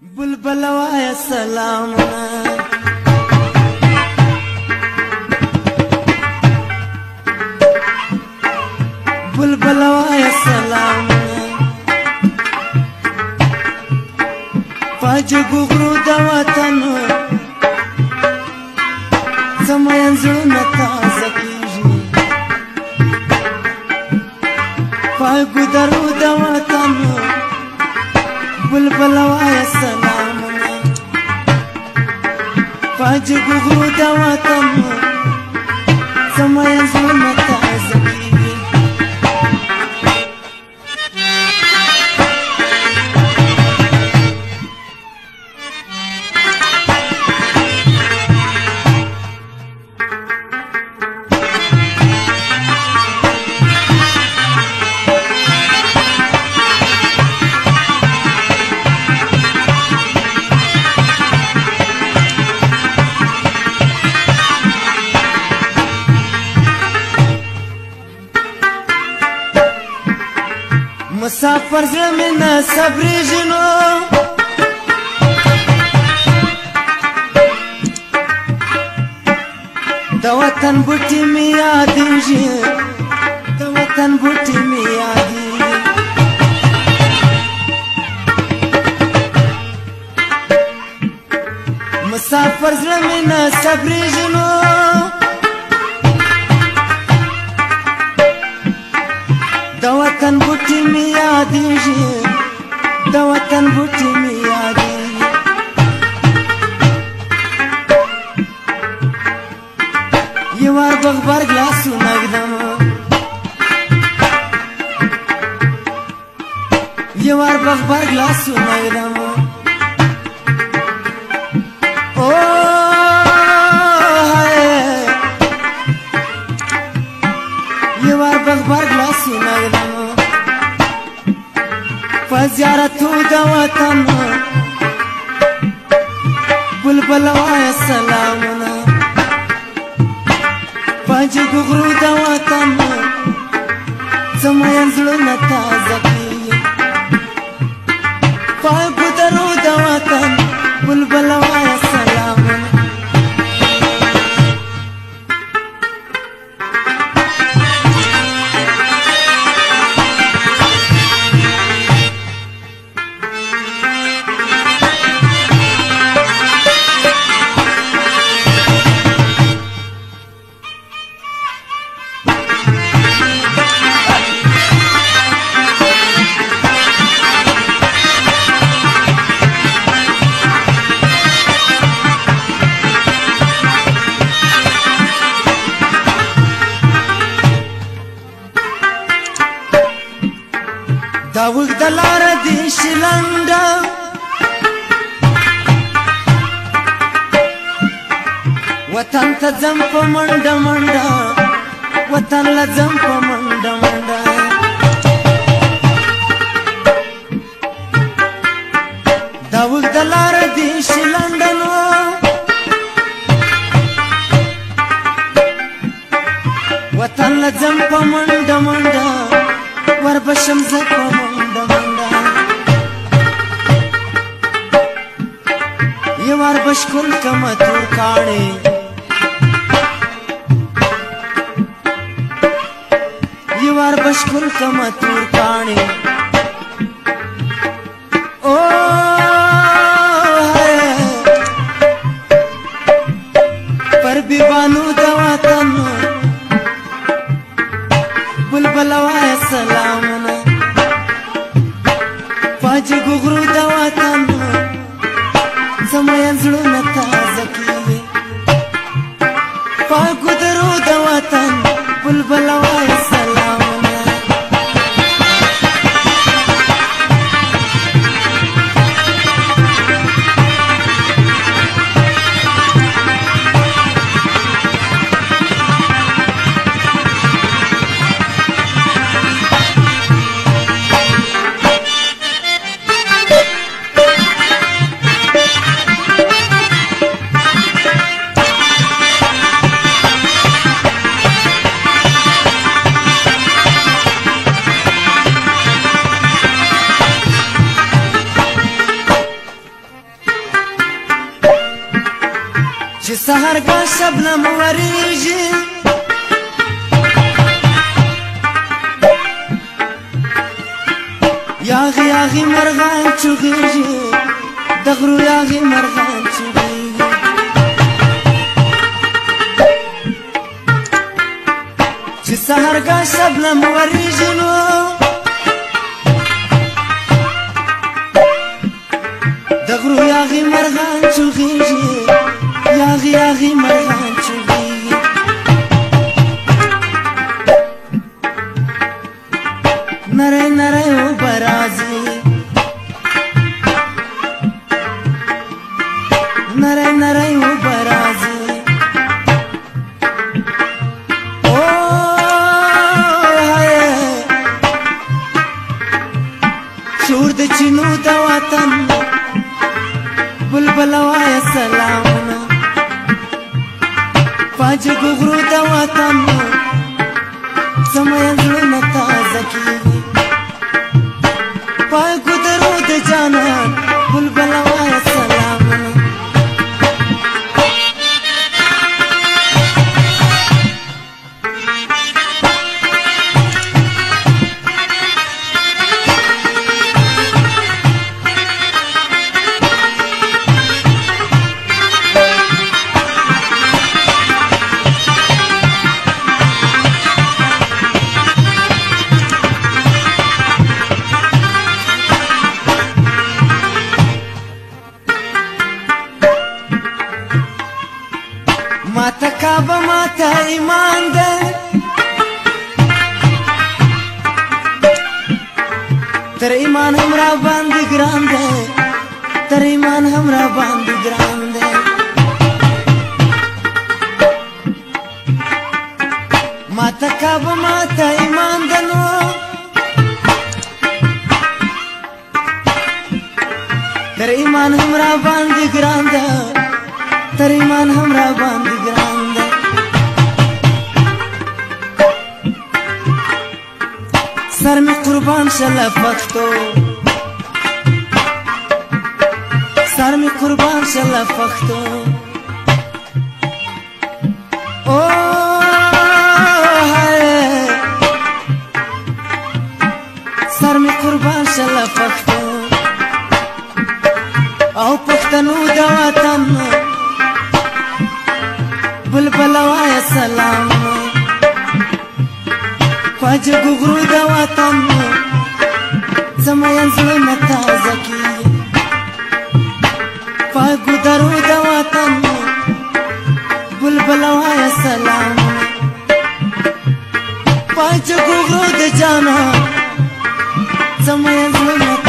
बुलबुलवाया सलाम बुलबुलवाया सलाम पाज गुगरू दवातन समयन जुळून ताजा कीजी पाय गुदरू दवातन बुलबुलवाया सलाम पाज गुगरू दवातन समयन जुळून ताजा कीजी مسافر زمین صبری جنو د وطن بوټي می یادېږي د وطن بوټي می یادېږي مسافر زمین صبری جنو د وطن بوټي می یادېږي د وطن بوټي می یادېږي یوار بغبر ګلاسونه ږدم یوار بغبر ګلاسونه ږدم او یوار بغبر ګلاسونه ږدم په زیارتو د وطن بلبلوایا سلامونه پنج ګغرو د وطن زمین زړونه تازه کېږي په ګودرو د وطن بلبلوایا سلامونه دا وګړه لار دې شلنډه وطن ته ځم په منډه منډه وطن له ځم په منډه منډه دا وګړه لار دې شلنډه نو وطن له ځم په منډه منډه وربشم زه په منډه منډه یوار بشکل کمه تور کاڼې یوار بشکل کمه تور کاڼې او پر بیبانو د وطن بلبلوایا سلامونه پاج ګغرو د وطن زمین زړونه تازه کېږي په ګودرو د وطن بلبلوایا سلامونه چې سحر کا شبنم وریږي یاغي یاغي مرغان چوغيږي د غرو یاغي مرغان چوغيږي چې سحر کا شبنم وریږي نو د غرو یاغي مرغان چوغيږي یاغي یاغي مرغان چوغيږي نره نره او برازي نره نره او برازي او هاي شور د چینو د وطن بلبل وای سلامونه پاج غغرو د وطن سمه زړه تازه کیږي پای کو درو د جانان بلبل وای سلامونه ماتا کعبه ماتا ایمان ده تر ایمان هم را باندې ګران ده تر ایمان هم را باندې ګران ده ماتا کعبه ماتا ایمان ده نو تر ایمان هم را باندې ګران ده تر ایمان هم را باندې ګران ده سر می قربان شله پښتو سر می قربان شله پښتو او هاي سر می قربان شله پښتو او پښتنو د وطن بلبل وای سلام پاج غغرو د وطن زمين زړه تازه کیږي پاج درو د وطن بلبل وای سلام پاج غغرو د جانا زمين زړه